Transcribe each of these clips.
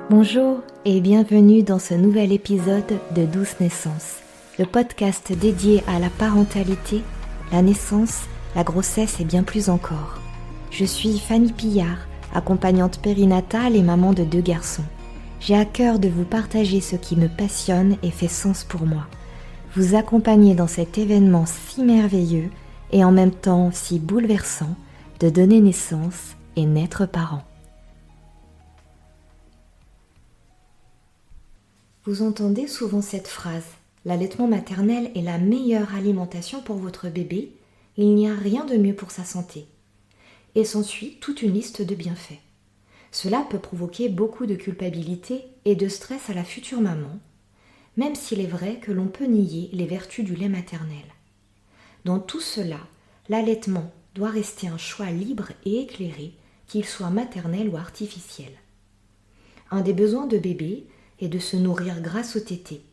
Bonjour et bienvenue dans ce nouvel épisode de Douce Naissance, le podcast dédié à la parentalité, la naissance, la grossesse et bien plus encore. Je suis Fanny Pillard, accompagnante périnatale et maman de 2 garçons. J'ai à cœur de vous partager ce qui me passionne et fait sens pour moi. Vous accompagner dans cet événement si merveilleux et en même temps si bouleversant de donner naissance et naître parent. Vous entendez souvent cette phrase « L'allaitement maternel est la meilleure alimentation pour votre bébé, il n'y a rien de mieux pour sa santé ». Et s'ensuit toute une liste de bienfaits. Cela peut provoquer beaucoup de culpabilité et de stress à la future maman, même s'il est vrai que l'on peut nier les vertus du lait maternel. Dans tout cela, l'allaitement doit rester un choix libre et éclairé, qu'il soit maternel ou artificiel. Un des besoins de bébé est de se nourrir grâce au tété.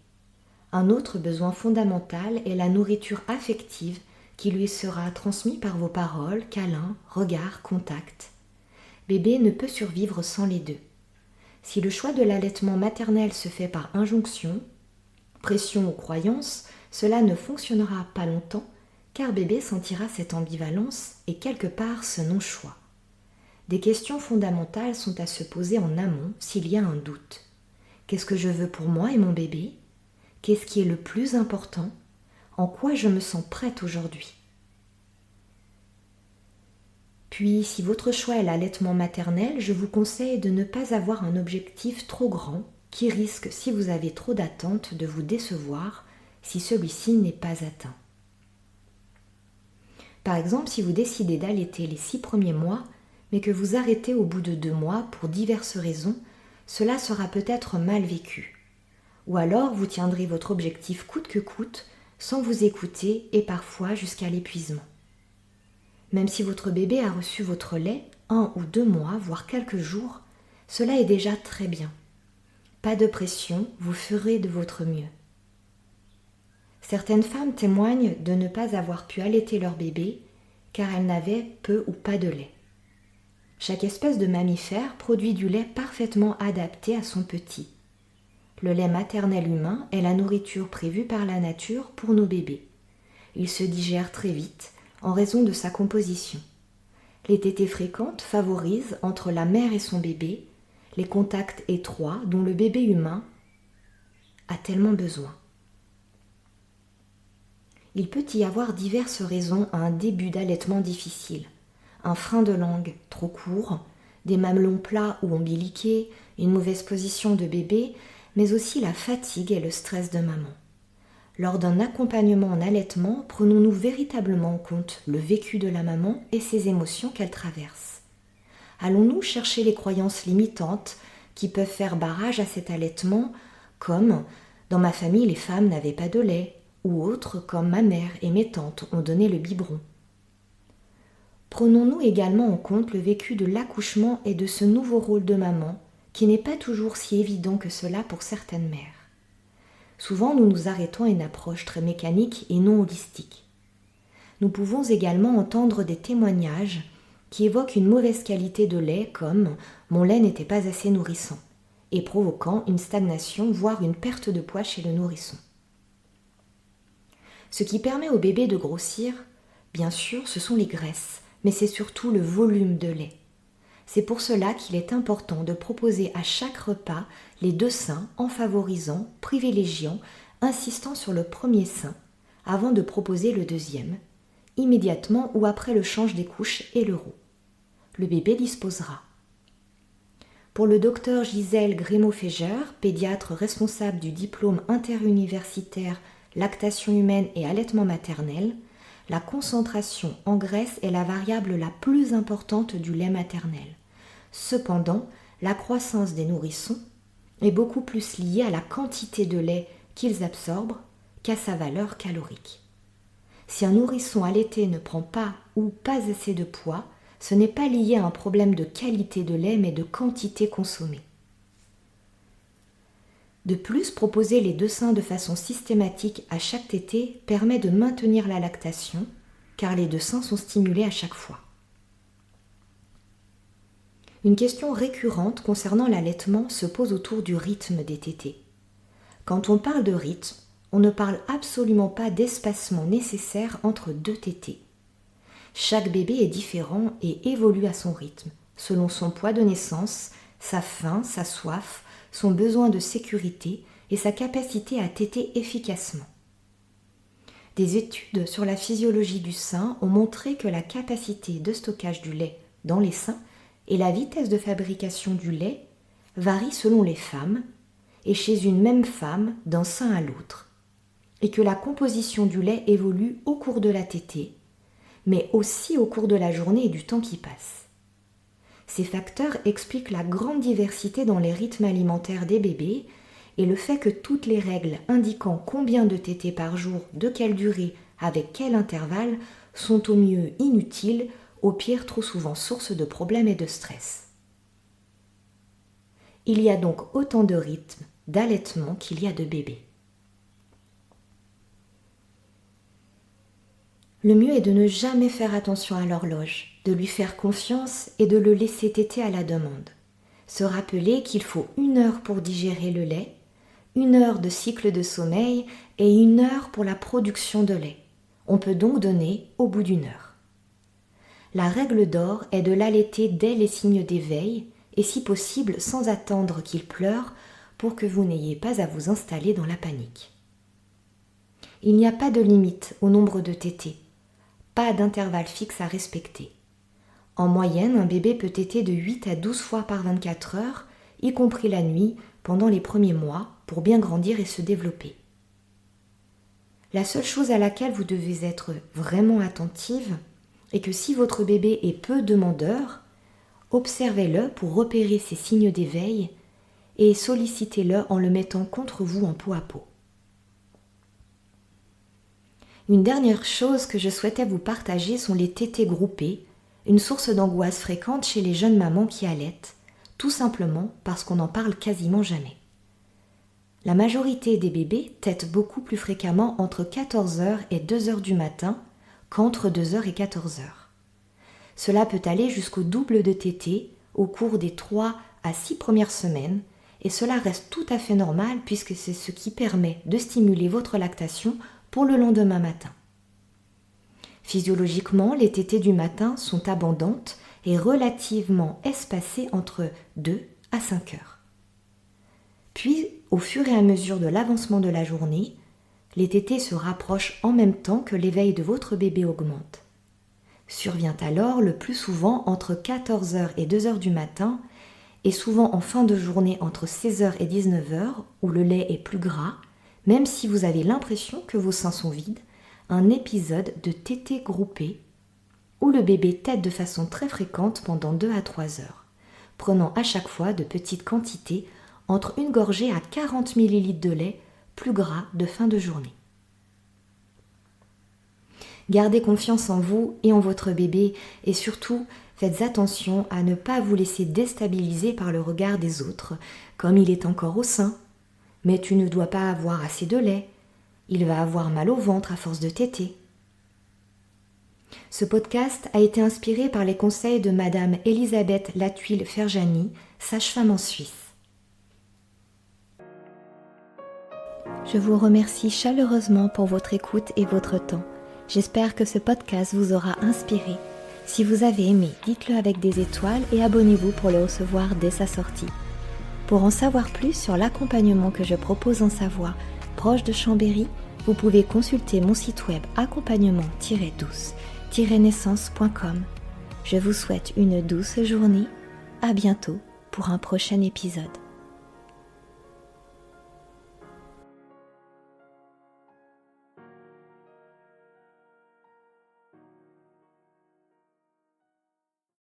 Un autre besoin fondamental est la nourriture affective qui lui sera transmise par vos paroles, câlins, regards, contacts. Bébé ne peut survivre sans les deux. Si le choix de l'allaitement maternel se fait par injonction, pression ou croyance, cela ne fonctionnera pas longtemps car bébé sentira cette ambivalence et quelque part ce non-choix. Des questions fondamentales sont à se poser en amont s'il y a un doute. Qu'est-ce que je veux pour moi et mon bébé ? Qu'est-ce qui est le plus important ? En quoi je me sens prête aujourd'hui ? Puis, si votre choix est l'allaitement maternel, je vous conseille de ne pas avoir un objectif trop grand qui risque, si vous avez trop d'attentes, de vous décevoir si celui-ci n'est pas atteint. Par exemple, si vous décidez d'allaiter les 6 premiers mois, mais que vous arrêtez au bout de 2 mois pour diverses raisons, cela sera peut-être mal vécu. Ou alors vous tiendrez votre objectif coûte que coûte, sans vous écouter et parfois jusqu'à l'épuisement. Même si votre bébé a reçu votre lait 1 ou 2 mois, voire quelques jours, cela est déjà très bien. Pas de pression, vous ferez de votre mieux. Certaines femmes témoignent de ne pas avoir pu allaiter leur bébé car elles n'avaient peu ou pas de lait. Chaque espèce de mammifère produit du lait parfaitement adapté à son petit. Le lait maternel humain est la nourriture prévue par la nature pour nos bébés. Il se digère très vite en raison de sa composition. Les tétées fréquentes favorisent entre la mère et son bébé les contacts étroits dont le bébé humain a tellement besoin. Il peut y avoir diverses raisons à un début d'allaitement difficile. Un frein de langue trop court, des mamelons plats ou ombiliqués, une mauvaise position de bébé, mais aussi la fatigue et le stress de maman. Lors d'un accompagnement en allaitement, prenons-nous véritablement en compte le vécu de la maman et ses émotions qu'elle traverse. Allons-nous chercher les croyances limitantes qui peuvent faire barrage à cet allaitement, comme « dans ma famille les femmes n'avaient pas de lait » ou autres comme ma mère et mes tantes ont donné le biberon. Prenons-nous également en compte le vécu de l'accouchement et de ce nouveau rôle de maman, qui n'est pas toujours si évident que cela pour certaines mères. Souvent, nous nous arrêtons à une approche très mécanique et non holistique. Nous pouvons également entendre des témoignages qui évoquent une mauvaise qualité de lait comme « mon lait n'était pas assez nourrissant » et provoquant une stagnation, voire une perte de poids chez le nourrisson. Ce qui permet au bébé de grossir, bien sûr, ce sont les graisses, mais c'est surtout le volume de lait. C'est pour cela qu'il est important de proposer à chaque repas les 2 seins en favorisant, privilégiant, insistant sur le premier sein avant de proposer le deuxième, immédiatement ou après le change des couches et le roux. Le bébé disposera. Pour le docteur Gisèle Grémaud-Fégeur, pédiatre responsable du diplôme interuniversitaire lactation humaine et allaitement maternel, la concentration en graisse est la variable la plus importante du lait maternel. Cependant, la croissance des nourrissons est beaucoup plus liée à la quantité de lait qu'ils absorbent qu'à sa valeur calorique. Si un nourrisson allaité ne prend pas ou pas assez de poids, ce n'est pas lié à un problème de qualité de lait mais de quantité consommée. De plus, proposer les 2 seins de façon systématique à chaque tétée permet de maintenir la lactation, car les 2 seins sont stimulés à chaque fois. Une question récurrente concernant l'allaitement se pose autour du rythme des tétées. Quand on parle de rythme, on ne parle absolument pas d'espacement nécessaire entre deux tétées. Chaque bébé est différent et évolue à son rythme, selon son poids de naissance, sa faim, sa soif, son besoin de sécurité et sa capacité à téter efficacement. Des études sur la physiologie du sein ont montré que la capacité de stockage du lait dans les seins et la vitesse de fabrication du lait varient selon les femmes et chez une même femme d'un sein à l'autre, et que la composition du lait évolue au cours de la tétée, mais aussi au cours de la journée et du temps qui passe. Ces facteurs expliquent la grande diversité dans les rythmes alimentaires des bébés et le fait que toutes les règles indiquant combien de tétées par jour, de quelle durée, avec quel intervalle, sont au mieux inutiles, au pire trop souvent source de problèmes et de stress. Il y a donc autant de rythmes d'allaitement qu'il y a de bébés. Le mieux est de ne jamais faire attention à l'horloge, de lui faire confiance et de le laisser téter à la demande. Se rappeler qu'il faut 1 heure pour digérer le lait, 1 heure de cycle de sommeil et 1 heure pour la production de lait. On peut donc donner au bout d'1 heure. La règle d'or est de l'allaiter dès les signes d'éveil et si possible sans attendre qu'il pleure pour que vous n'ayez pas à vous installer dans la panique. Il n'y a pas de limite au nombre de tétées, pas d'intervalle fixe à respecter. En moyenne, un bébé peut téter de 8 à 12 fois par 24 heures, y compris la nuit, pendant les premiers mois, pour bien grandir et se développer. La seule chose à laquelle vous devez être vraiment attentive est que si votre bébé est peu demandeur, observez-le pour repérer ses signes d'éveil et sollicitez-le en le mettant contre vous en peau à peau. Une dernière chose que je souhaitais vous partager sont les tétées groupées, une source d'angoisse fréquente chez les jeunes mamans qui allaitent, tout simplement parce qu'on n'en parle quasiment jamais. La majorité des bébés tètent beaucoup plus fréquemment entre 14h et 2h du matin qu'entre 2h et 14h. Cela peut aller jusqu'au double de tétées au cours des 3 à 6 premières semaines et cela reste tout à fait normal puisque c'est ce qui permet de stimuler votre lactation pour le lendemain matin. Physiologiquement, les tétées du matin sont abondantes et relativement espacées entre 2 à 5 heures. Puis, au fur et à mesure de l'avancement de la journée, les tétées se rapprochent en même temps que l'éveil de votre bébé augmente. Survient alors le plus souvent entre 14h et 2h du matin et souvent en fin de journée entre 16h et 19h où le lait est plus gras, même si vous avez l'impression que vos seins sont vides, un épisode de tétée groupée où le bébé tète de façon très fréquente pendant 2 à 3 heures, prenant à chaque fois de petites quantités entre une gorgée à 40 ml de lait plus gras de fin de journée. Gardez confiance en vous et en votre bébé et surtout faites attention à ne pas vous laisser déstabiliser par le regard des autres, comme il est encore au sein. Mais tu ne dois pas avoir assez de lait. Il va avoir mal au ventre à force de téter. Ce podcast a été inspiré par les conseils de Madame Elisabeth Latuile-Ferjani, sage-femme en Suisse. Je vous remercie chaleureusement pour votre écoute et votre temps. J'espère que ce podcast vous aura inspiré. Si vous avez aimé, dites-le avec des étoiles et abonnez-vous pour le recevoir dès sa sortie. Pour en savoir plus sur l'accompagnement que je propose en Savoie, proche de Chambéry, vous pouvez consulter mon site web accompagnement-douce-naissance.com. Je vous souhaite une douce journée. À bientôt pour un prochain épisode.